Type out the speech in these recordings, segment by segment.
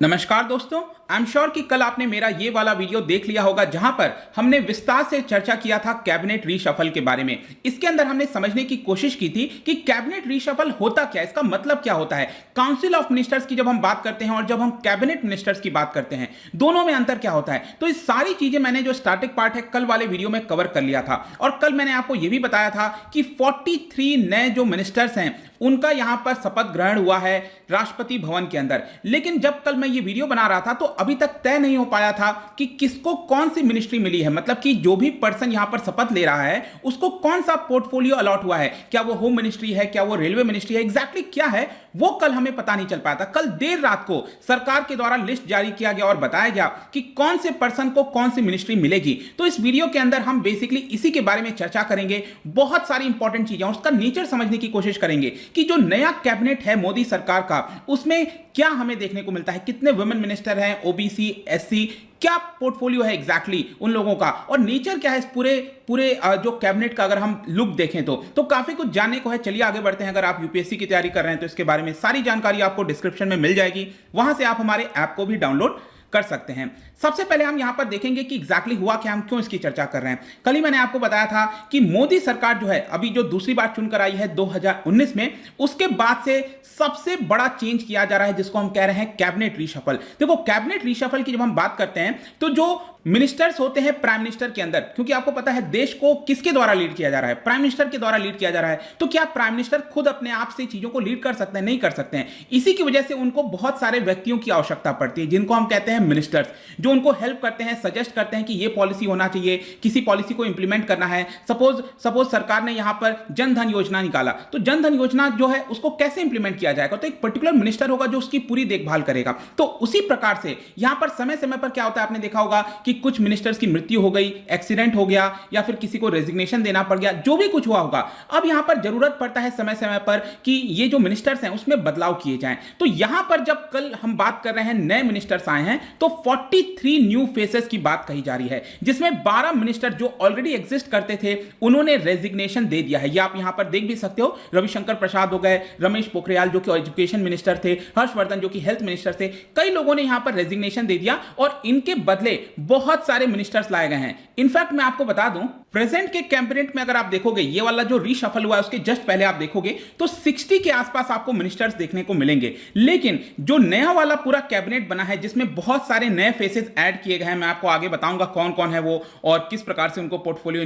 नमस्कार दोस्तों, I am sure कि कल आपने मेरा ये वाला वीडियो देख लिया होगा जहां पर हमने विस्तार से चर्चा किया था कैबिनेट रीशफल के बारे में। इसके अंदर हमने समझने की कोशिश की थी कि कैबिनेट रीशफल होता क्या है, इसका मतलब क्या होता है। काउंसिल ऑफ मिनिस्टर्स की जब हम बात करते हैं और जब हम कैबिनेट मिनिस्टर्स की बात करते हैं, दोनों में अंतर क्या होता है। तो इस सारी चीजें मैंने जो स्टार्टिंग पार्ट है कल वाले वीडियो में कवर कर लिया था। और कल मैंने आपको यह भी बताया था कि 43 नए जो मिनिस्टर्स हैं उनका यहां पर शपथ ग्रहण हुआ है राष्ट्रपति भवन के अंदर। लेकिन जब कल मैं ये वीडियो बना रहा था तो अभी तक तय नहीं हो पाया था कि किसको कौन सी मिनिस्ट्री मिली है, मतलब कि जो भी पर्सन यहां पर शपथ ले रहा है उसको कौन सा पोर्टफोलियो अलॉट हुआ है। क्या वो होम मिनिस्ट्री है, क्या वो रेलवे मिनिस्ट्री है, एग्जैक्टली क्या है वो कल हमें पता नहीं चल पाया था। कल देर रात को सरकार के द्वारा लिस्ट जारी किया गया और बताया गया कि कौन से पर्सन को कौन सी मिनिस्ट्री मिलेगी। तो इस वीडियो के अंदर हम बेसिकली इसी के बारे में चर्चा करेंगे, बहुत सारी इंपॉर्टेंट चीजें, उसका नेचर समझने की कोशिश करेंगे कि जो नया कैबिनेट है मोदी सरकार का उसमें क्या हमें देखने को मिलता है, कितने वुमेन मिनिस्टर हैं, ओबीसी, एससी, क्या पोर्टफोलियो है एग्जैक्टली उन लोगों का, और नेचर क्या है इस पूरे जो कैबिनेट का अगर हम लुक देखें तो काफी कुछ जानने को है। चलिए आगे बढ़ते हैं। अगर आप यूपीएससी की तैयारी कर रहे हैं तो इसके बारे में सारी जानकारी आपको डिस्क्रिप्शन में मिल जाएगी, वहां से आप हमारे ऐप को भी डाउनलोड कर सकते हैं। सबसे पहले हम यहां पर देखेंगे कि एग्जैक्टली हुआ क्या, हम क्यों इसकी चर्चा कर रहे हैं। कल ही मैंने आपको बताया था कि मोदी सरकार जो है अभी जो दूसरी बार चुनकर आई है 2019 में, उसके बाद से सबसे बड़ा चेंज किया जा रहा है जिसको हम कह रहे हैं कैबिनेट रीशफल। देखो, कैबिनेट रीशफल की जब हम बात करते हैं तो जो मिनिस्टर्स होते हैं प्राइम मिनिस्टर के अंदर, क्योंकि आपको पता है देश को किसके द्वारा लीड किया जा रहा है, प्राइम मिनिस्टर के द्वारा लीड किया जा रहा है। तो क्या प्राइम मिनिस्टर खुद अपने आप से चीजों को लीड कर सकते हैं? नहीं कर सकते हैं। इसी की वजह से उनको बहुत सारे व्यक्तियों की आवश्यकता पड़ती है जिनको हम कहते हैं मिनिस्टर्स, जो उनको हेल्प करते हैं, सजेस्ट करते हैं कि ये पॉलिसी होना चाहिए, किसी पॉलिसी को इंप्लीमेंट करना है। सपोज सरकार ने यहां पर जन धन योजना निकाला, तो जन धन योजना जो है उसको कैसे इंप्लीमेंट किया जाएगा, तो एक पर्टिकुलर मिनिस्टर होगा जो उसकी पूरी देखभाल करेगा। तो उसी प्रकार से यहां पर समय समय पर क्या होता है, आपने देखा होगा कि कुछ मिनिस्टर्स की मृत्यु हो गई, एक्सीडेंट हो गया, या फिर किसी को रेजिग्नेशन देना पड़ गया, जो भी कुछ हुआ होगा, अब यहां पर जरूरत पड़ता है समय समय पर कि ये जो मिनिस्टर्स हैं उसमें बदलाव किए जाएं। तो यहां पर जब कल हम बात कर रहे हैं नए मिनिस्टर्स आए हैं तो 43 न्यू फेसेस की बात कही जा रही है, जिसमें 12 मिनिस्टर जो ऑलरेडी एग्जिस्ट करते थे उन्होंने रेजिग्नेशन दे दिया है। ये आप यहां पर देख भी सकते हो, रविशंकर प्रसाद हो गए, रमेश पोखरियाल जो कि एजुकेशन मिनिस्टर थे, हर्षवर्धन जो कि हेल्थ मिनिस्टर थे, कई लोगों ने यहां पर रेजिग्नेशन दे दिया और इनके बदले बहुत सारे मिनिस्टर्स लाए गए हैं। इनफैक्ट मैं आपको बता दूं, प्रेजेंट के कैबिनेट में अगर आप देखोगे ये वाला जो रीशफल हुआ है उसके जस्ट पहले आप देखोगे तो 60 के आसपास आपको मिनिस्टर्स देखने को मिलेंगे। लेकिन जो नया वाला पूरा कैबिनेट बना है जिसमें बहुत सारे नए फेसेस ऐड किए गए हैं, मैं आपको आगे बताऊंगा कौन कौन है वो और किस प्रकार से उनको पोर्टफोलियो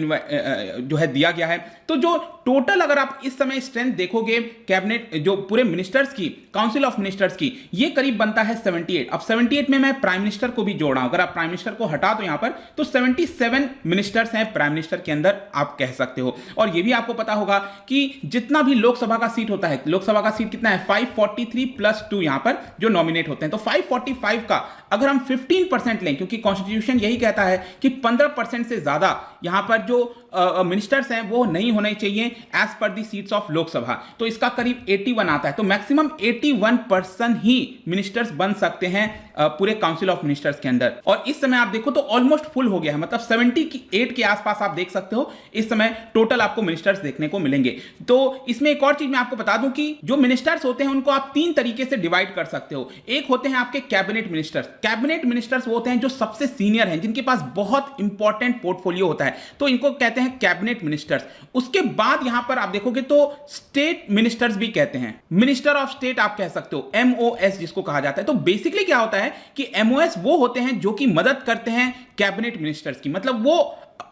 जो है दिया गया है। तो जो टोटल अगर आप इस समय स्ट्रेंथ देखोगे कैबिनेट जो पूरे मिनिस्टर्स की, काउंसिल ऑफ मिनिस्टर्स की, ये करीब बनता है 78। अब 78 में मैं प्राइम मिनिस्टर को भी जोड़ रहा हूं। अगर आप प्राइम मिनिस्टर को हटा दो यहां पर तो 77 मिनिस्टर्स हैं प्राइम मिनिस्टर के अंदर, आप कह सकते हो। और ये भी आपको पता होगा कि जितना भी लोकसभा का सीट होता है, लोकसभा का सीट कितना है 543 प्लस 2 यहां पर जो नॉमिनेट होते हैं, तो 545 का अगर हम 15% लें, क्योंकि कॉन्स्टिट्यूशन यही कहता है कि 15% से ज्यादा यहां पर जो मिनिस्टर्स हैं वो नहीं होने चाहिए as per the seats of Lok Sabha, तो इसका करीब 81 आता है। तो मैक्सिमम 81% ही मिनिस्टर्स बन सकते हैं पूरे काउंसिल ऑफ मिनिस्टर्स के अंदर। और इस समय आप देखो तो ऑलमोस्ट फुल हो गया है, मतलब 78 के आसपास आप देख सकते हो इस समय टोटल आपको मिनिस्टर्स देखने को मिलेंगे। तो इसमें एक और चीज मैं आपको बता दूं कि जो मिनिस्टर्स होते हैं उनको आप 3 तरीके से डिवाइड कर सकते हो। एक होते हैं आपके कैबिनेट मिनिस्टर्स। कैबिनेट मिनिस्टर्स वो होते हैं जो सबसे सीनियर हैं, जिनके पास बहुत इंपॉर्टेंट पोर्टफोलियो होता है, तो इनको कहते हैं कैबिनेट मिनिस्टर्स। उसके बाद यहां पर आप देखोगे तो स्टेट मिनिस्टर्स भी कहते हैं, मिनिस्टर ऑफ स्टेट आप कह सकते हो, एमओएस जिसको कहा जाता है। तो बेसिकली क्या होता है कि एमओएस वो होते हैं जो कि मदद करते हैं कैबिनेट मिनिस्टर्स की, मतलब वो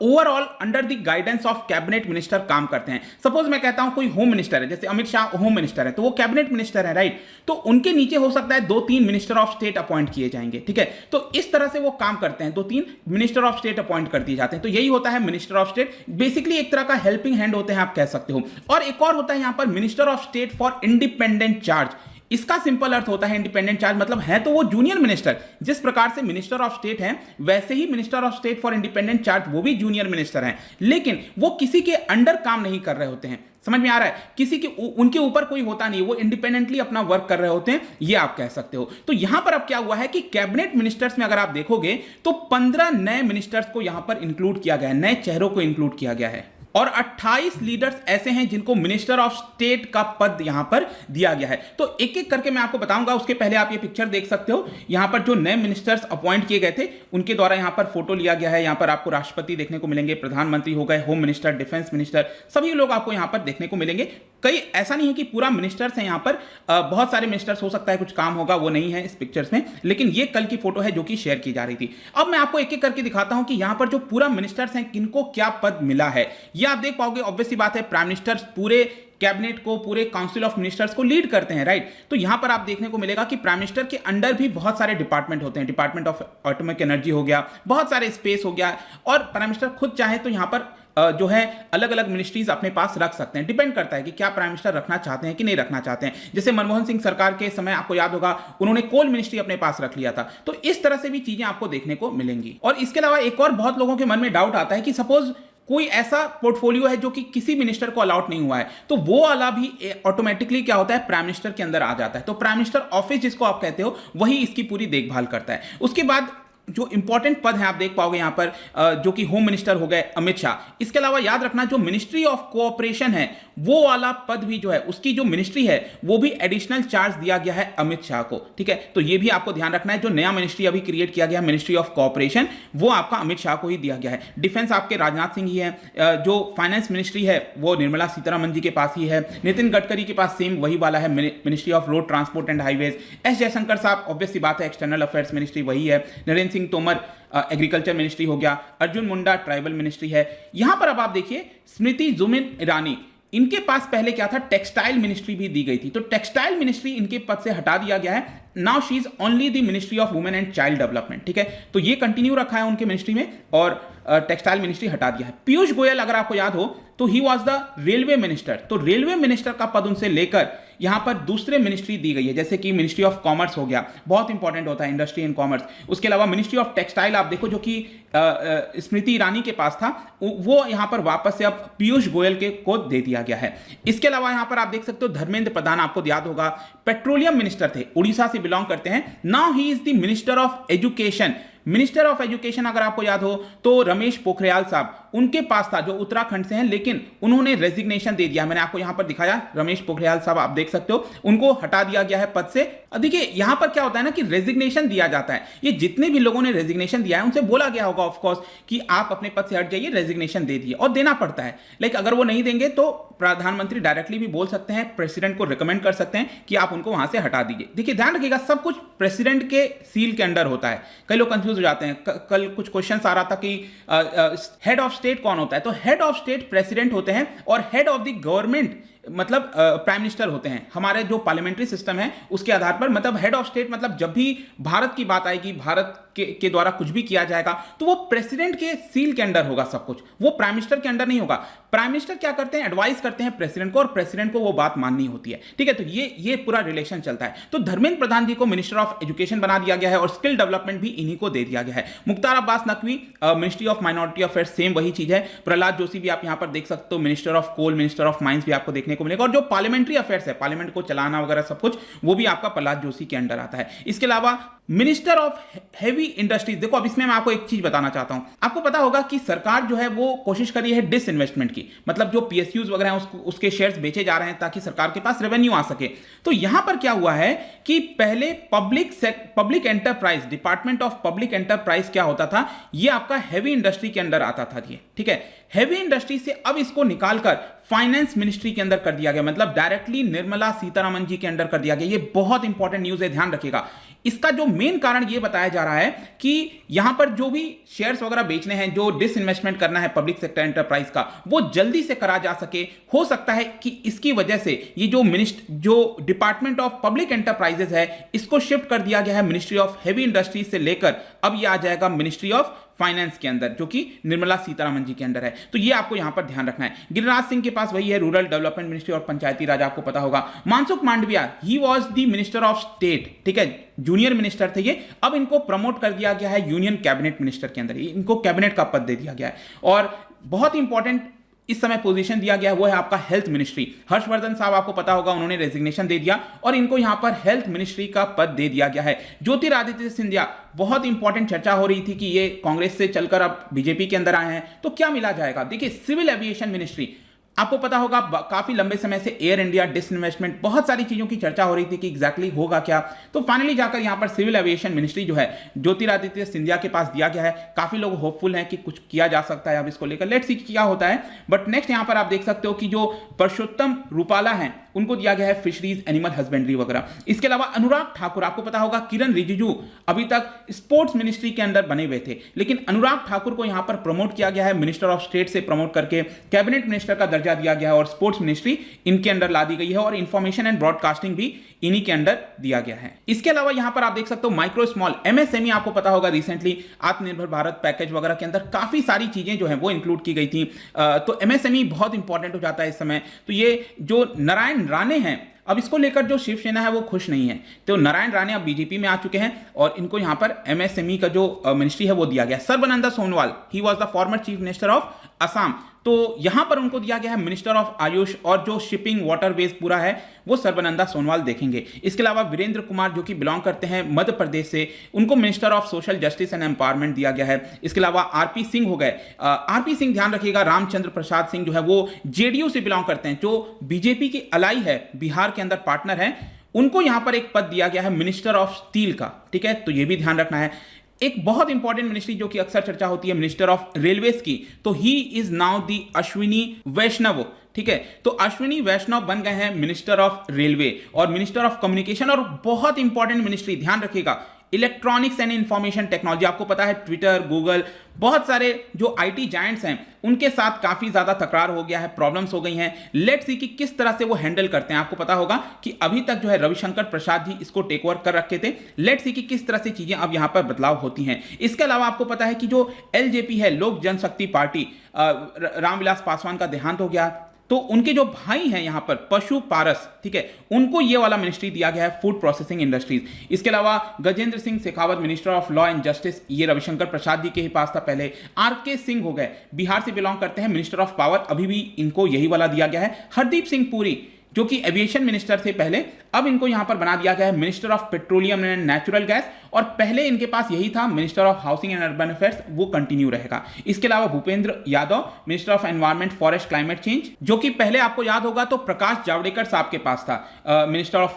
overall under the guidance of cabinet minister काम करते हैं। सपोज मैं कहता हूं कोई होम मिनिस्टर है, जैसे अमित शाह होम मिनिस्टर है, तो वो कैबिनेट मिनिस्टर है, राइट। तो उनके नीचे हो सकता है 2-3 मिनिस्टर ऑफ स्टेट अपॉइंट किए जाएंगे, ठीक है। तो इस तरह से वो काम करते हैं, 2-3 मिनिस्टर ऑफ स्टेट अपॉइंट कर दिए जाते हैं। तो यही होता है मिनिस्टर ऑफ स्टेट, बेसिकली एक तरह का हेल्पिंग हैंड होते हैं आप कह सकते हो। और एक और होता है यहां पर minister of state for independent charge. इसका सिंपल अर्थ होता है इंडिपेंडेंट चार्ज, मतलब है तो वो जूनियर मिनिस्टर, जिस प्रकार से मिनिस्टर ऑफ स्टेट हैं वैसे ही minister of state for independent charge वो भी जूनियर मिनिस्टर हैं, लेकिन वो किसी के अंडर काम नहीं कर रहे होते हैं। समझ में आ रहा है, किसी के उनके ऊपर कोई होता नहीं, वो इंडिपेंडेंटली अपना वर्क कर रहे होते हैं, ये आप कह सकते हो। तो यहां पर अब क्या हुआ है कि कैबिनेट मिनिस्टर्स में अगर आप देखोगे तो 15 नए मिनिस्टर्स को यहां पर इंक्लूड किया गया है, नए चेहरों को इंक्लूड किया गया है। और 28 लीडर्स ऐसे हैं जिनको मिनिस्टर ऑफ स्टेट का पद यहां पर दिया गया है। तो एक एक करके मैं आपको बताऊंगा, उसके पहले आप ये पिक्चर देख सकते हो। यहां पर जो नए मिनिस्टर्स अपॉइंट किए गए थे उनके द्वारा यहां पर फोटो लिया गया है। यहां पर आपको राष्ट्रपति देखने को मिलेंगे, प्रधानमंत्री हो गए, होम मिनिस्टर, डिफेंस मिनिस्टर, सभी लोग आपको यहां पर देखने को मिलेंगे। कई ऐसा नहीं है कि पूरा मिनिस्टर्स हैं यहां पर, बहुत सारे मिनिस्टर्स हो सकता है कुछ काम होगा वो नहीं है इस पिक्चर्स में, लेकिन ये कल की फोटो है जो कि शेयर की जा रही थी। अब मैं आपको एक एक करके दिखाता हूं कि यहां पर जो पूरा मिनिस्टर्स हैं किनको क्या पद मिला है। ये आप देख पाओगे, ऑब्वियस सी बात है, प्राइम मिनिस्टर पूरे कैबिनेट को, पूरे काउंसिल ऑफ मिनिस्टर्स को लीड करते हैं, राइट। तो यहां पर आप देखने को मिलेगा कि प्राइम मिनिस्टर के अंडर भी बहुत सारे डिपार्टमेंट होते हैं। डिपार्टमेंट ऑफ एटॉमिक एनर्जी हो गया, बहुत सारे स्पेस हो गया, और प्राइम मिनिस्टर खुद चाहे तो यहां पर जो है अलग अलग मिनिस्ट्रीज अपने पास रख सकते हैं। डिपेंड करता है कि क्या प्राइम मिनिस्टर रखना चाहते हैं कि नहीं रखना चाहते हैं। जैसे मनमोहन सिंह सरकार के समय आपको याद होगा उन्होंने कोल मिनिस्ट्री अपने पास रख लिया था। तो इस तरह से भी चीजें आपको देखने को मिलेंगी। और इसके अलावा एक और बहुत लोगों के मन में डाउट आता है कि सपोज कोई ऐसा पोर्टफोलियो है जो कि किसी मिनिस्टर को अलाउट नहीं हुआ है, तो वो वाला भी ऑटोमेटिकली क्या होता है, प्राइम मिनिस्टर के अंदर आ जाता है। तो प्राइम मिनिस्टर ऑफिस जिसको आप कहते हो वही इसकी पूरी देखभाल करता है। उसके बाद जो इंपॉर्टेंट पद है आप देख पाओगे यहां पर, जो कि होम मिनिस्टर हो गए अमित शाह। इसके अलावा याद रखना जो मिनिस्ट्री ऑफ कोऑपरेशन है वो वाला पद भी जो है, उसकी जो मिनिस्ट्री है वो भी एडिशनल चार्ज दिया गया है अमित शाह को, ठीक है। तो ये भी आपको ध्यान रखना है। जो नया मिनिस्ट्री अभी क्रिएट किया गया है मिनिस्ट्री ऑफ कोऑपरेशन, वो आपका अमित शाह को ही दिया गया है। डिफेंस आपके राजनाथ सिंह ही है। जो फाइनेंस मिनिस्ट्री है वो निर्मला सीतारमण जी के पास ही है। नितिन गडकरी के पास सेम वही वाला है, ministry of road transport and highways. S Jaishankar साहब ऑब्वियस सी बात है एक्सटर्नल अफेयर्स मिनिस्ट्री वही है। नरेंद्र सिंह तोमर एग्रीकल्चर मिनिस्ट्री हो गया। अर्जुन मुंडा ट्राइबल मिनिस्ट्री है। यहां पर अब आप देखिए स्मृति जुबिन ईरानी, इनके पास पहले क्या था, टेक्सटाइल मिनिस्ट्री भी दी गई थी। तो टेक्सटाइल मिनिस्ट्री इनके पद से हटा दिया गया है। Now she is only the ministry of women and child development, ठीक है। तो ये कंटिन्यू रखा है उनके मिनिस्ट्री में, और टेक्सटाइल मिनिस्ट्री हटा दिया है। पीयूष गोयल अगर आपको याद हो तो he was the railway minister. तो रेलवे मिनिस्टर का पद उनसे लेकर यहां पर दूसरे मिनिस्ट्री दी गई है, जैसे कि मिनिस्ट्री ऑफ कॉमर्स हो गया, बहुत इंपॉर्टेंट होता है इंडस्ट्री एंड कॉमर्स। उसके अलावा मिनिस्ट्री ऑफ टेक्सटाइल आप देखो जो कि स्मृति ईरानी के पास था, वो यहां पर वापस से अब पीयूष गोयल के को दे दिया गया है। इसके अलावा यहां पर आप देख सकते हो धर्मेंद्र प्रधान, आपको याद होगा पेट्रोलियम मिनिस्टर थे, उड़ीसा से बिलोंग करते हैं। Now he is the minister of education. Minister of education अगर आपको याद हो तो रमेश पोखरियाल साहब, उनके पास था, जो उत्तराखंड से हैं, लेकिन उन्होंने रेजिग्नेशन दे दिया। मैंने आपको यहां पर दिखाया, रमेश पोखरियाल साहब आप देख सकते हो, उनको हटा दिया गया है पद से। देखिए यहां पर क्या होता है ना कि रेजिग्नेशन दिया जाता है। ये जितने भी लोगों ने रेजिग्नेशन दिया है उनसे बोला गया होगा ऑफकोर्स कि आप अपने पद से हट जाइए, रेजिग्नेशन दे दिए, और देना पड़ता है। लेकिन अगर वो नहीं देंगे तो प्रधानमंत्री डायरेक्टली भी बोल सकते हैं, प्रेसिडेंट को रिकमेंड कर सकते हैं कि आप उनको वहां से हटा दीजिए। देखिए ध्यान रखिएगा, सब कुछ प्रेसिडेंट के सील के अंडर होता है। कई लोग कंफ्यूज हो जाते हैं। कल कुछ क्वेश्चन आ रहा था कि हेड ऑफ स्टेट कौन होता है, तो हेड ऑफ स्टेट प्रेसिडेंट होते हैं, और हेड ऑफ द गवर्नमेंट मतलब प्राइम मिनिस्टर होते हैं। हमारे जो पार्लियामेंट्री सिस्टम है उसके आधार पर, मतलब हेड ऑफ स्टेट मतलब जब भी भारत की बात आएगी, भारत के द्वारा कुछ भी किया जाएगा तो वो प्रेसिडेंट के सील के अंडर होगा सब कुछ, वो प्राइम मिनिस्टर के अंडर नहीं होगा। प्राइम मिनिस्टर क्या करते हैं, एडवाइस करते हैं प्रेसिडेंट को, और प्रेसिडेंट को वो बात माननी होती है, ठीक है। तो ये पूरा रिलेशन चलता है। तो धर्मेंद्र प्रधान जी को मिनिस्टर ऑफ एजुकेशन बना दिया गया है, और स्किल डेवलपमेंट भी इन्हीं को दे दिया गया है। Mukhtar Abbas Naqvi ministry of minority affairs, same वही चीज है। प्रहलाद जोशी भी आप यहां पर देख सकते हो, minister of coal, minister of mines भी आपको देखने को मिलेगा। और जो पार्लियामेंट्री अफेयर्स है, पार्लियामेंट को चलाना वगैरह सब कुछ, वो भी आपका प्रहलाद जोशी के अंडर आता है। इसके अलावा मिनिस्टर ऑफ हेवी इंडस्ट्रीज, देखो अब इसमें मैं आपको एक चीज बताना चाहता हूं। आपको पता होगा कि सरकार जो है वो कोशिश कर रही है डिसइन्वेस्टमेंट की, मतलब जो पीएसयूज वगैरह हैं उसके शेयर्स बेचे जा रहे हैं ताकि सरकार के पास रेवेन्यू आ सके। तो यहां पर क्या हुआ है कि पहले public enterprise, department of public enterprise क्या होता था, ये आपका हेवी इंडस्ट्री के अंदर आता था, ये ठीक है। हेवी इंडस्ट्री से अब इसको निकालकर फाइनेंस मिनिस्ट्री के अंदर कर दिया गया, मतलब डायरेक्टली निर्मला सीतारमण जी के अंडर कर दिया गया। ये बहुत इंपॉर्टेंट न्यूज है, ध्यान रखिएगा। इसका जो मेन कारण यह बताया जा रहा है कि यहां पर जो भी शेयर्स वगैरह बेचने हैं, जो डिसइन्वेस्टमेंट करना है पब्लिक सेक्टर एंटरप्राइज का, वो जल्दी से करा जा सके। हो सकता है कि इसकी वजह से ये जो डिपार्टमेंट ऑफ पब्लिक एंटरप्राइजेस है, इसको शिफ्ट कर दिया गया है मिनिस्ट्री ऑफ हेवी इंडस्ट्रीज से लेकर अब ये आ जाएगा मिनिस्ट्री ऑफ फाइनेंस के अंदर, जो कि निर्मला सीतारमण जी के अंदर है। तो ये आपको यहां पर ध्यान रखना है। गिरिराज सिंह के पास वही है, रूरल डेवलपमेंट मिनिस्ट्री और पंचायती राज, आपको पता होगा। Mansukh Mandaviya, he was the minister of state, ठीक है, जूनियर मिनिस्टर थे ये। अब इनको प्रमोट कर दिया गया है यूनियन कैबिनेट मिनिस्टर के अंदर, इनको कैबिनेट का पद दे दिया गया है। और बहुत इंपॉर्टेंट इस समय पोजीशन दिया गया है वो है आपका हेल्थ मिनिस्ट्री। हर्षवर्धन साहब आपको पता होगा उन्होंने रेजिग्नेशन दे दिया और इनको यहां पर हेल्थ मिनिस्ट्री का पद दे दिया गया है। ज्योतिरादित्य सिंधिया, बहुत इंपॉर्टेंट चर्चा हो रही थी कि ये कांग्रेस से चलकर अब बीजेपी के अंदर आए हैं, तो क्या मिला जाएगा। देखिए, सिविल एविएशन मिनिस्ट्री, आपको पता होगा काफी लंबे समय से एयर इंडिया डिसइन्वेस्टमेंट, बहुत सारी चीजों की चर्चा हो रही थी कि एग्जैक्टली होगा क्या। तो फाइनली जाकर यहां पर सिविल एविएशन मिनिस्ट्री जो है ज्योतिरादित्य सिंधिया के पास दिया गया है। काफी लोग होपफुल हैं कि कुछ किया जा सकता है अब इसको लेकर, लेट्स सी क्या होता है। बट नेक्स्ट यहां पर आप देख सकते हो कि जो परषोत्तम रूपाला हैं उनको दिया गया है फिशरीज, एनिमल हस्बेंड्री वगैरह। इसके अलावा अनुराग ठाकुर, आपको पता होगा किरण रिजिजू अभी तक स्पोर्ट्स मिनिस्ट्री के अंदर बने हुए थे, लेकिन अनुराग ठाकुर को यहां पर प्रमोट किया गया है, मिनिस्टर ऑफ स्टेट से प्रमोट करके कैबिनेट मिनिस्टर का दर्जा दिया गया है और स्पोर्ट्स मिनिस्ट्री इनके अंदर ला दी गई है और इंफॉर्मेशन एंड ब्रॉडकास्टिंग भी इन्हीं के अंदर दिया गया है। इसके अलावा यहां पर आप देख सकते हो माइक्रो स्मॉल एमएसएमई, आपको पता होगा रिसेंटली आत्मनिर्भर भारत पैकेज वगैरह के अंदर काफी सारी चीजें जो है वो इंक्लूड की गई थी। तो एमएसएमई बहुत इंपॉर्टेंट हो जाता है इस समय। तो ये जो नारायण राणे हैं, अब इसको लेकर जो शिवसेना है वो खुश नहीं है, तो नारायण राणे अब बीजेपी में आ चुके हैं और इनको यहां पर एमएसएमई का जो मिनिस्ट्री है वो दिया गया। Sarbananda Sonowal, he was the former chief minister of Assam, तो यहां पर उनको दिया गया है मिनिस्टर ऑफ आयुष, और जो शिपिंग वाटरवेज पूरा है वो सर्बानंदा सोनोवाल देखेंगे। इसके अलावा वीरेंद्र कुमार जो कि बिलोंग करते हैं मध्य प्रदेश से, उनको minister of social justice and empowerment दिया गया है। इसके अलावा आरपी सिंह हो गए। आरपी सिंह, ध्यान रखिएगा, रामचंद्र प्रसाद सिंह जो है वो जेडीयू से बिलोंग करते हैं, जो बीजेपी की अलाई है, बिहार के अंदर पार्टनर है, उनको यहां पर एक पद दिया गया है मिनिस्टर ऑफ स्टील का। ठीक है, तो यह भी ध्यान रखना है। एक बहुत इंपॉर्टेंट मिनिस्ट्री जो कि अक्सर चर्चा होती है मिनिस्टर ऑफ रेलवेज की, तो he is now the Ashwini Vaishnaw. ठीक है, तो अश्विनी वैष्णव बन गए हैं मिनिस्टर ऑफ रेलवे और मिनिस्टर ऑफ कम्युनिकेशन। और बहुत इंपॉर्टेंट मिनिस्ट्री, ध्यान रखिएगा, इलेक्ट्रॉनिक्स एंड इंफॉर्मेशन टेक्नोलॉजी। आपको पता है ट्विटर, गूगल, बहुत सारे जो आईटी जायंट्स हैं उनके साथ काफी ज्यादा तकरार हो गया है, प्रॉब्लम्स हो गई हैं। लेट्स सी कि किस तरह से वो हैंडल करते हैं। आपको पता होगा कि अभी तक जो है रविशंकर प्रसाद जी इसको टेक ओवर कर रखे थे। लेट्स सी कि किस तरह से चीजें अब यहां पर बदलाव होती हैं। इसके अलावा आपको पता है कि जो एलजेपी है, लोक जनशक्ति पार्टी, रामविलास पासवान का देहांत हो गया, तो उनके जो भाई हैं यहां पर पशु पारस, ठीक है, उनको ये वाला मिनिस्ट्री दिया गया है फूड प्रोसेसिंग इंडस्ट्रीज। इसके अलावा Gajendra Singh Shekhawat, minister of law and justice, ये रविशंकर प्रसाद जी के ही पास था पहले। आरके सिंह हो गए, बिहार से बिलोंग करते हैं, मिनिस्टर ऑफ पावर, अभी भी इनको यही वाला दिया गया है। हरदीप सिंह पुरी जो कि एविएशन मिनिस्टर थे पहले, अब इनको यहां पर बना दिया गया है minister of petroleum and natural gas, और पहले इनके पास यही था minister of housing and urban affairs, वो कंटिन्यू रहेगा। इसके अलावा Bhupendra Yadav, minister of environment, forest, climate change, जो कि पहले आपको याद होगा तो प्रकाश जावड़ेकर साहब के पास था मिनिस्टर ऑफ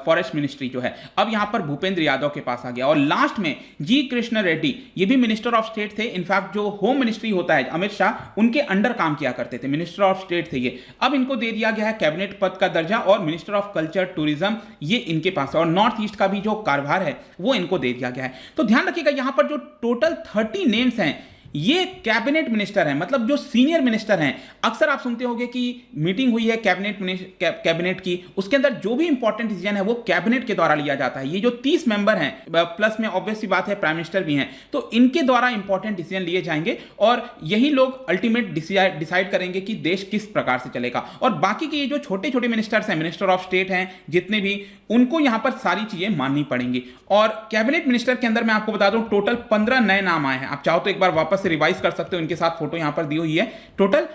फॉरेस्ट मिनिस्ट्री जो है, अब यहां पर भूपेंद्र यादव के पास आ गया। और लास्ट में जी कृष्ण रेड्डी, ये भी मिनिस्टर ऑफ स्टेट थे। इनफैक्ट जो होम मिनिस्ट्री होता है अमित शाह, उनके अंडर काम किया करते थे, मिनिस्टर ऑफ स्टेट थे ये, अब इनको दे दिया गया है कैबिनेट पद का दर्जा, और मिनिस्टर ऑफ कल्चर, टूरिज्म, ये इनके पास है, और नॉर्थ ईस्ट का भी जो कारभार है वो इनको दे दिया गया है। तो ध्यान रखिएगा यहां पर जो टोटल 30 नेम्स हैं ये कैबिनेट मिनिस्टर हैं, मतलब जो सीनियर मिनिस्टर हैं। अक्सर आप सुनते होंगे कि मीटिंग हुई है कैबिनेट की, उसके अंदर जो भी इंपॉर्टेंट डिसीजन है वो कैबिनेट के द्वारा लिया जाता है। ये जो 30 मेंबर हैं, प्लस में ऑब्वियस सी बात है प्राइम मिनिस्टर भी हैं, तो इनके द्वारा इंपॉर्टेंट डिसीजन लिए जाएंगे और यही लोग अल्टीमेट डिसाइड करेंगे कि देश किस प्रकार से चलेगा। और बाकी के ये जो छोटे छोटे मिनिस्टर्स हैं, मिनिस्टर ऑफ स्टेट हैं जितने भी, उनको यहां पर सारी चीजें माननी पड़ेंगी। और कैबिनेट मिनिस्टर के अंदर मैं आपको बता दूं टोटल 15 नए नाम आए हैं। आप चाहो तो एक बार वापस से रिवाइज कर सकते हो, इनके साथ फोटो यहां पर दी हुई है। टोटल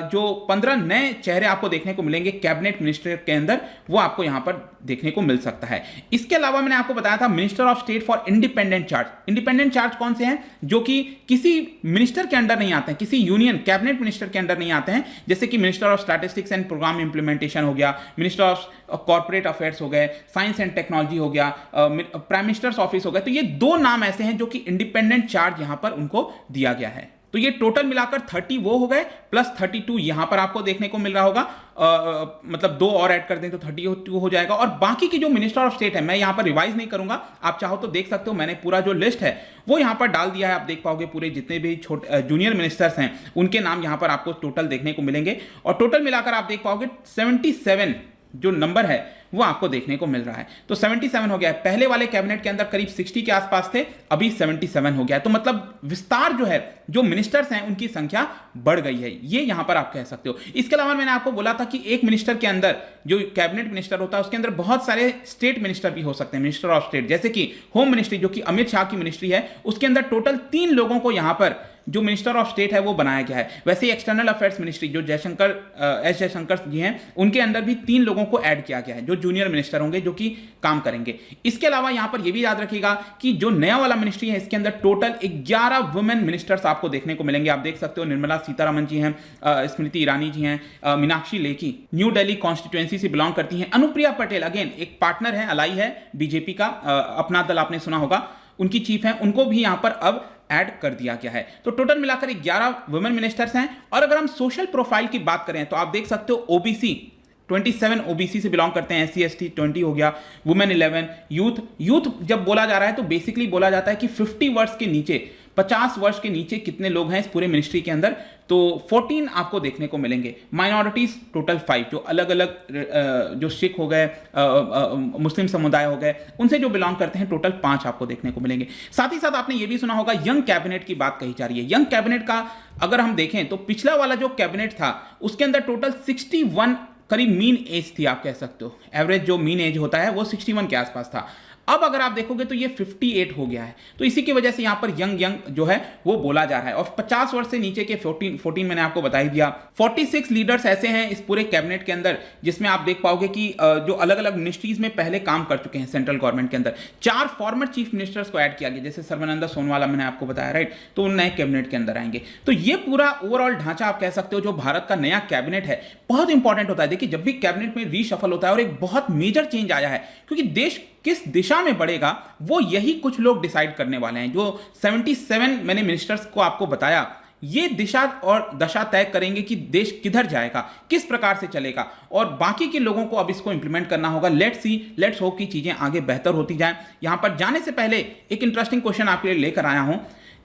जो 15 नए चेहरे आपको देखने को मिलेंगे कैबिनेट मिनिस्टर के अंदर, वो आपको यहां पर देखने को मिल सकता है। इसके अलावा मैंने आपको बताया था minister of state for independent charge. Independent charge कौन से हैं? जो कि किसी मिनिस्टर के अंडर नहीं आते हैं, किसी यूनियन कैबिनेट मिनिस्टर के अंदर नहीं आते हैं, जैसे कि minister of statistics and programme implementation हो गया, मिनिस्टर ऑफ कॉर्पोरेट अफेयर्स हो गए, साइंस एंड टेक्नोलॉजी हो गया, प्राइम मिनिस्टर्स ऑफिस हो गया। तो ये 2 नाम ऐसे हैं जो कि इंडिपेंडेंट चार्ज यहां पर उनको दिया गया है। तो ये टोटल मिलाकर 30 वो हो गए, प्लस 32 यहां पर आपको देखने को मिल रहा होगा, मतलब 2 और ऐड कर दें तो 32 हो जाएगा। और बाकी की जो मिनिस्टर ऑफ स्टेट है, मैं यहां पर रिवाइज नहीं करूंगा, आप चाहो तो देख सकते हो, मैंने पूरा जो लिस्ट है वो यहां पर डाल दिया है। आप देख पाओगे पूरे जितने भी छोटे जूनियर मिनिस्टर्स हैं उनके नाम यहां पर आपको टोटल देखने को मिलेंगे, और टोटल मिलाकर आप देख पाओगे 77 जो नंबर है वो आपको देखने को मिल रहा है। तो 77 हो गया है। पहले वाले कैबिनेट के अंदर करीब 60 के आसपास थे, अभी 77 हो गया है। तो मतलब विस्तार जो है, जो मिनिस्टर्स हैं उनकी संख्या बढ़ गई है, ये यहां पर आप कह सकते हो। इसके अलावा मैंने आपको बोला था कि एक मिनिस्टर के अंदर जो कैबिनेट मिनिस्टर होता है उसके अंदर बहुत सारे स्टेट मिनिस्टर भी हो सकते हैं, मिनिस्टर ऑफ स्टेट, जैसे कि होम मिनिस्ट्री जो कि अमित शाह की मिनिस्ट्री है, उसके अंदर टोटल 3 लोगों को यहां पर जो मिनिस्टर ऑफ स्टेट है वो बनाया गया है। वैसे ही एक्सटर्नल अफेयर्स मिनिस्ट्री जो एस जयशंकर जी हैं, उनके अंदर भी 3 लोगों को ऐड किया गया है जो जूनियर मिनिस्टर होंगे, जो कि काम करेंगे। इसके अलावा यहां पर यह भी याद रखिएगा कि जो नया वाला मिनिस्ट्री है इसके अंदर टोटल 11 वुमेन मिनिस्टर्स आपको देखने को मिलेंगे। आप देख सकते हो निर्मला सीतारमण जी हैं, स्मृति ईरानी जी हैं, मीनाक्षी लेखी न्यू दिल्ली कॉन्स्टिट्यूएंसी से बिलोंग करती हैं, अनुप्रिया पटेल अगेन एक पार्टनर है, अलाई है बीजेपी का, अपना दल आपने सुना होगा, उनकी चीफ है, उनको भी यहां पर अब ऐड कर दिया गया है। तो टोटल मिलाकर 11 वुमेन मिनिस्टर्स हैं। और अगर हम सोशल प्रोफाइल की बात करें तो आप देख सकते हो ओबीसी 27 ओबीसी से बिलोंग करते हैं, SC/ST 20 हो गया, वुमेन 11, यूथ जब बोला जा रहा है तो बेसिकली बोला जाता है कि 50 वर्ष के नीचे, 50 वर्ष के नीचे कितने लोग हैं इस पूरे मिनिस्ट्री के अंदर, तो 14 आपको देखने को मिलेंगे। माइनॉरिटीज टोटल 5, जो अलग अलग जो सिख हो गए, मुस्लिम समुदाय हो गए, उनसे जो बिलोंग करते हैं, टोटल 5 आपको देखने को मिलेंगे। साथ ही साथ आपने ये भी सुना होगा यंग कैबिनेट की बात कही जा रही है। यंग कैबिनेट का अगर हम देखें तो पिछला वाला जो कैबिनेट था उसके अंदर टोटल 61 करीब मीन एज थी, आप कह सकते हो। एवरेज जो मीन एज होता है वो 61 के आसपास था। अब अगर आप देखोगे तो ये 58 हो गया है। तो इसी की वजह से यहां पर यंग जो है वो बोला जा रहा है। और 50 वर्ष से नीचे के 14 मैंने आपको बता ही दिया। 46 लीडर्स ऐसे हैं इस पूरे कैबिनेट के अंदर जिसमें आप देख पाओगे कि जो अलग अलग मिनिस्ट्रीज में पहले काम कर चुके हैं सेंट्रल गवर्नमेंट के अंदर। 4 फॉर्मर चीफ मिनिस्टर्स को ऐड किया गया, जैसे सर्बानंद सोनोवाल मैंने आपको बताया, राइट, तो उन नए कैबिनेट के अंदर आएंगे। तो ये पूरा ओवरऑल ढांचा आप कह सकते हो जो भारत का नया कैबिनेट है बहुत इंपॉर्टेंट होता है। देखिए जब भी कैबिनेट में रीशफल होता है और एक बहुत मेजर चेंज आया है, क्योंकि देश किस दिशा में बढ़ेगा वो यही कुछ लोग डिसाइड करने वाले हैं। जो 77 मैंने मिनिस्टर्स को आपको बताया, ये दिशा और दशा तय करेंगे कि देश किधर जाएगा, किस प्रकार से चलेगा, और बाकी के लोगों को अब इसको इंप्लीमेंट करना होगा। लेट्स होप कि चीजें आगे बेहतर होती जाएं। यहां पर जाने से पहले एक इंटरेस्टिंग क्वेश्चन आपके लिए लेकर आया हूं।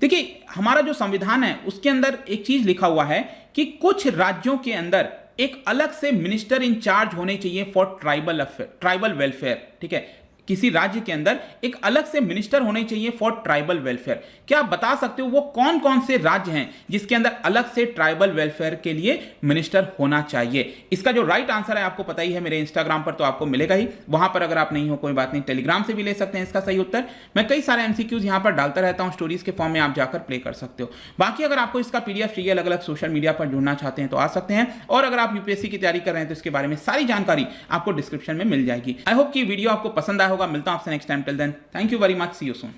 देखिए हमारा जो संविधान है उसके अंदर एक चीज लिखा हुआ है कि कुछ राज्यों के अंदर एक अलग से मिनिस्टर इंचार्ज होने चाहिए फॉर ट्राइबल वेलफेयर। ठीक है, किसी राज्य के अंदर एक अलग से मिनिस्टर होने चाहिए फॉर ट्राइबल वेलफेयर। क्या आप बता सकते हो वो कौन कौन से राज्य हैं जिसके अंदर अलग से ट्राइबल वेलफेयर के लिए मिनिस्टर होना चाहिए? इसका जो राइट आंसर है आपको पता ही है, मेरे इंस्टाग्राम पर तो आपको मिलेगा ही। वहां पर अगर आप नहीं हो कोई बात नहीं, टेलीग्राम से भी ले सकते हैं इसका सही उत्तर। मैं कई सारे MCQs यहां पर डालता रहता हूं, स्टोरीज के फॉर्म में आप जाकर प्ले कर सकते हो। बाकी अगर आपको इसका PDF चाहिए, अलग अलग सोशल मीडिया पर जुड़ना चाहते हैं तो आ सकते हैं। और अगर आप UPSC की तैयारी कर रहे हैं तो इसके बारे में सारी जानकारी आपको डिस्क्रिप्शन में मिल जाएगी। आई होप कि वीडियो आपको पसंद आया होगा। मिलता हूं आपसे next time. Till then, thank you very much, see you soon.